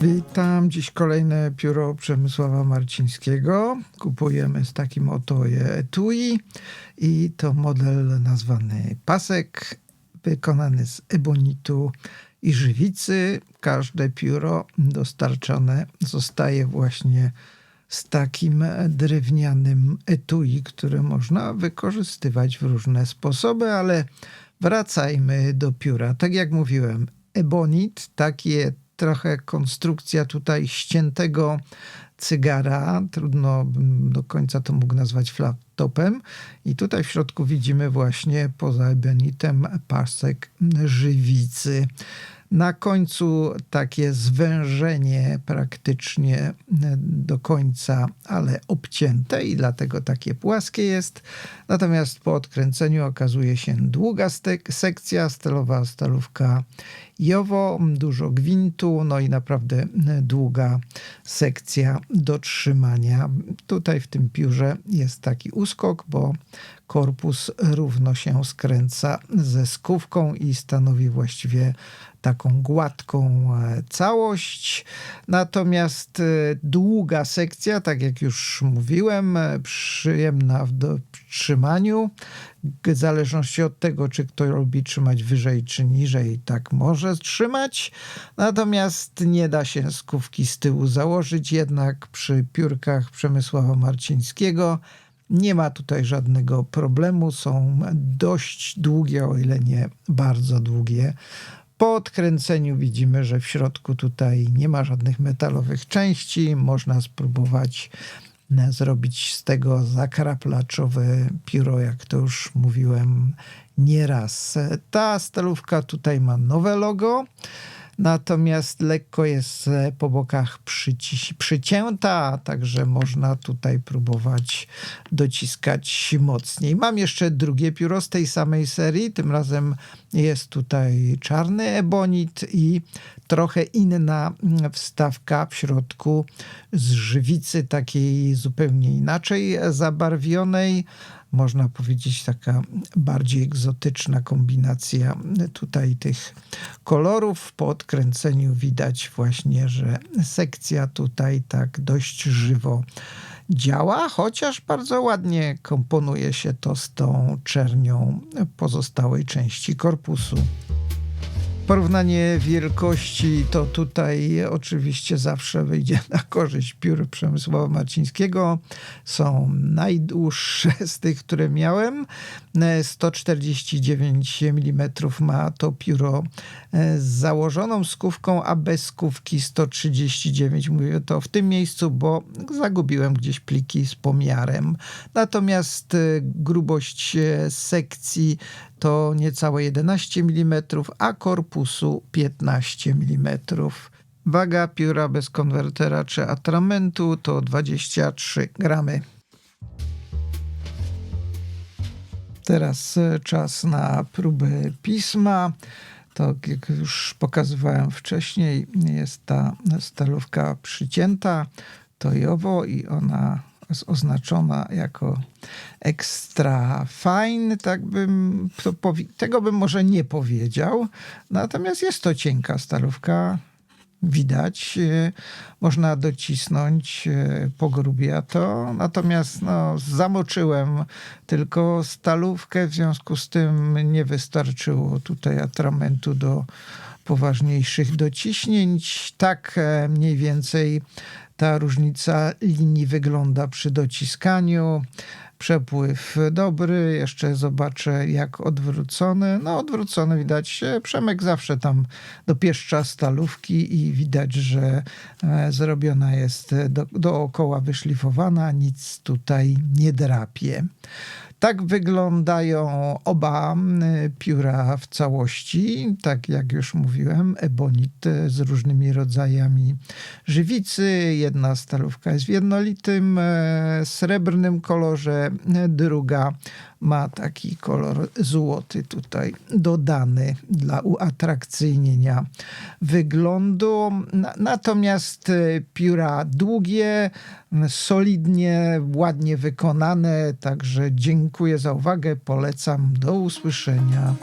Witam, dziś kolejne pióro Przemysława Marcińskiego. Kupujemy z takim oto etui i to model nazwany Pasek, wykonany z ebonitu i żywicy. Każde pióro dostarczone zostaje właśnie z takim drewnianym etui, które można wykorzystywać w różne sposoby, ale wracajmy do pióra. Tak jak mówiłem, ebonit, takie trochę konstrukcja tutaj ściętego cygara. Trudno bym do końca to mógł nazwać flattopem. I tutaj w środku widzimy właśnie poza ebonitem pasek żywicy. Na końcu takie zwężenie praktycznie do końca, ale obcięte i dlatego takie płaskie jest. Natomiast po odkręceniu okazuje się długa sekcja, stylowa stalówka JOWO, dużo gwintu, no i naprawdę długa sekcja do trzymania. Tutaj w tym piórze jest taki uskok, bo korpus równo się skręca ze skówką i stanowi właściwie taką gładką całość. Natomiast długa sekcja, tak jak już mówiłem, przyjemna w trzymaniu. W zależności od tego, czy ktoś lubi trzymać wyżej czy niżej, tak może trzymać. Natomiast nie da się skówki z tyłu założyć, jednak przy piórkach Przemysława Marcińskiego nie ma tutaj żadnego problemu. Są dość długie, o ile nie bardzo długie. Po odkręceniu widzimy, że w środku tutaj nie ma żadnych metalowych części. Można spróbować zrobić z tego zakraplaczowe pióro, jak to już mówiłem nieraz. Ta stalówka tutaj ma nowe logo, natomiast lekko jest po bokach przycięta, także można tutaj próbować dociskać mocniej. Mam jeszcze drugie pióro z tej samej serii, tym razem jest tutaj czarny ebonit i trochę inna wstawka w środku z żywicy, takiej zupełnie inaczej zabarwionej. Można powiedzieć taka bardziej egzotyczna kombinacja tutaj tych kolorów. Po odkręceniu widać właśnie, że sekcja tutaj tak dość żywo działa, chociaż bardzo ładnie komponuje się to z tą czernią pozostałej części korpusu. Porównanie wielkości to tutaj oczywiście zawsze wyjdzie na korzyść piór Przemysława Marcińskiego. Są najdłuższe z tych, które miałem. 149 mm ma to pióro z założoną skówką, a bez skówki 139. Mówię to w tym miejscu, bo zagubiłem gdzieś pliki z pomiarem. Natomiast grubość sekcji to niecałe 11 mm, a korpusu 15 mm. Waga pióra bez konwertera czy atramentu to 23 gramy. Teraz czas na próbę pisma. To, jak już pokazywałem wcześniej, jest ta stalówka przycięta, to JOWO i ona jest oznaczona jako extra fine, tak bym tego bym może nie powiedział. Natomiast jest to cienka stalówka, widać, można docisnąć, pogrubia to. Natomiast zamoczyłem tylko stalówkę, w związku z tym nie wystarczyło tutaj atramentu do poważniejszych dociśnięć. Tak mniej więcej ta różnica linii wygląda przy dociskaniu. Przepływ dobry, jeszcze zobaczę jak odwrócony. No odwrócony widać, Przemek zawsze tam dopieszcza stalówki i widać, że zrobiona jest dookoła wyszlifowana, nic tutaj nie drapie. Tak wyglądają oba pióra w całości. Tak jak już mówiłem, ebonit z różnymi rodzajami żywicy. Jedna stalówka jest w jednolitym srebrnym kolorze, druga ma taki kolor złoty tutaj dodany dla uatrakcyjnienia wyglądu. Natomiast pióra długie, solidnie, ładnie wykonane, także dziękuję za uwagę, polecam, do usłyszenia.